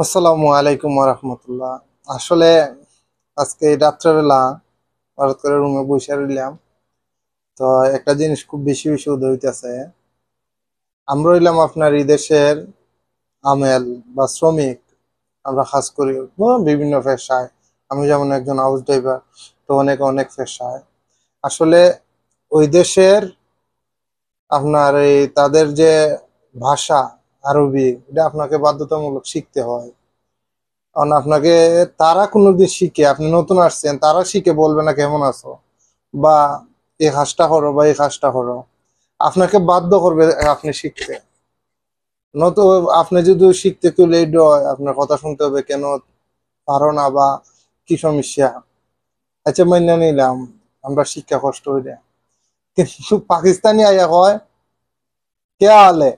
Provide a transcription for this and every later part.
আসসালামু আলাইকুম রহমতুল্লাহ। আসলে আজকে রাত্রেবেলা হঠাৎ করে রুমে বসে রইলাম। তো একটা জিনিস খুব বেশি বেশি উদয় হইতেছে। আমরা হইলাম আপনার এই দেশের আমেল বা শ্রমিক। আমরা কাজ করি বিভিন্ন পেশায়। আমি যেমন একজন হাউস ড্রাইভার, তো অনেক অনেক পেশায়। আসলে ওই দেশের আপনার এই তাদের যে ভাষা আরবি, এটা আপনাকে বাধ্যতামূলক শিখতে হয়। কারণ আপনাকে তারা কোনোদিন শিখে, আপনি নতুন আসছেন, তারা শিখে বলবে না কেমন আছো বা এই কাজটা করো বা এই কাজটা করো। আপনাকে বাধ্য করবে আপনি শিখতে। নত আপনি যদি শিখতে একটু লেট হয়, আপনার কথা শুনতে হবে কেন পারো না বা কি সমস্যা। আচ্ছা মাইনা নিলাম, আমরা শিক্ষা কষ্ট হইলে, কিন্তু পাকিস্তানি আইয়া কয় কে আলে।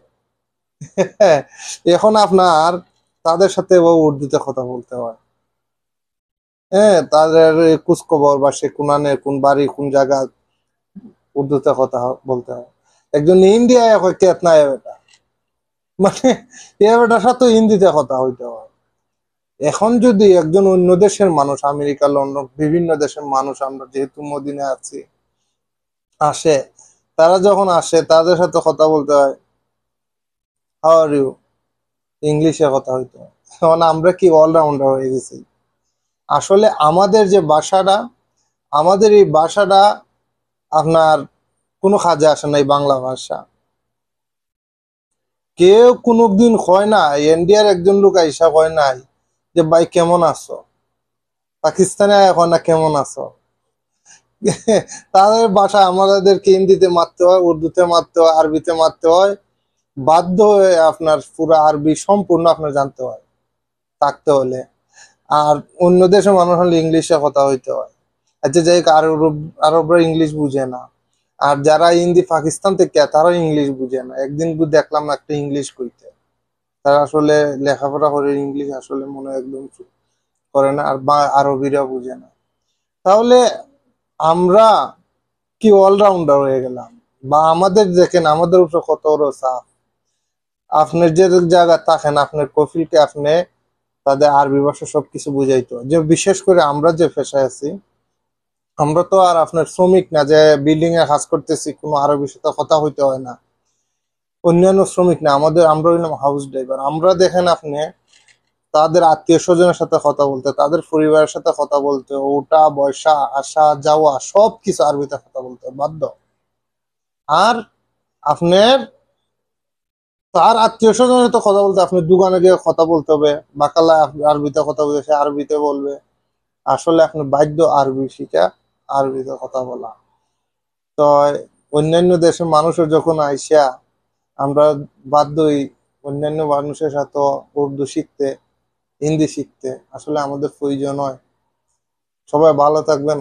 এখন আপনার তাদের সাথে উর্দুতে কথা বলতে হয়। হ্যাঁ, তাদের খোঁজ খবর বা সে কোনানে কোন বাড়ি কোন জায়গা উর্দুতে কথা বলতে হয়। একজন ইন্ডিয়ায় কয় কেতনা এ বেটা, মানে এ বেটার সাথে হিন্দিতে কথা হইতে হয়। এখন যদি একজন অন্য দেশের মানুষ, আমেরিকা লন্ডন বিভিন্ন দেশের মানুষ, আমরা যেহেতু মদিনে আছি, আসে, তারা যখন আসে তাদের সাথে কথা বলতে হয় হাউ আর ইউ, ইংলিশে কথা হইতে হয়। এখন আমরা কি অলরাউন্ডার হয়ে গেছি। আসলে আমাদের যে ভাষাটা, আমাদের এই ভাষাটা আপনার কোনো কাজে আসে না। এই বাংলা ভাষা কেউ কোনোদিন কয় না, ইন্ডিয়ার একজন লোক আইসা কয় নাই যে ভাই কেমন আছো, পাকিস্তানে এখন না কেমন আছো। তাদের ভাষা আমাদেরকে হিন্দিতে মারতে হয়, উর্দুতে মারতে হয়, আরবিতে মারতে হয়। বাধ্য হয়ে আপনার পুরো আরবি সম্পূর্ণ আপনার জানতে হয় থাকতে হলে। আর অন্য দেশের মানুষ হলে ইংলিশে কথা হইতে হয়। আচ্ছা যাই হোক, আরবরা ইংলিশ বুঝে না। আর যারা হিন্দি পাকিস্তান থেকে, তারা ইংলিশ বুঝে না। একদিন দেখলাম একটা ইংলিশ কইতে, তারা আসলে লেখাপড়া করে ইংলিশ আসলে মনে হয় একদম করে না, আর বা আরবিরা বুঝে না। তাহলে আমরা কি অলরাউন্ডার হয়ে গেলাম? বা আমাদের দেখেন আমাদের উপরে কত বড় চাপ। আপনার যে জায়গা থাকেন, আপনার কফিলকে আপনি তাদের আরবি ভাষা সবকিছু বুঝাইতো, যে বিশেষ করে আমরা যে পেশায় আছি, আমরা তো আর আপনার শ্রমিক না যে বিল্ডিং এ কাজ করতেছি, কোনো আরবির সাথে কথা হইতে হয় না। অন্যান্য শ্রমিক না, আমরা হইলাম হাউস ড্রাইভার। আমরা দেখেন আপনি তাদের আত্মীয় স্বজনের সাথে কথা বলতে, তাদের পরিবারের সাথে কথা বলতে, ওটা বসা আসা যাওয়া সবকিছু আরবিতে কথা বলতে বাধ্য। আর আপনার তার আত্মীয় স্বজনের সাথে কথা বলতে, আপনি দোকানে গিয়ে কথা বলতে হবে, বাকালা আরবিতে কথা বলতে, সে আরবিতে বলবে। আসলে আপনি বাধ্য আরবি শিখা আরবিতে কথা বলা। তো অন্যান্য দেশের মানুষের যখন আইসা, আমরা বাধ্যই অন্যান্য মানুষের সাথে উর্দু শিখতে, হিন্দি শিখতে। আসলে আমাদের প্রয়োজন হয়। সবাই ভালো থাকবেন।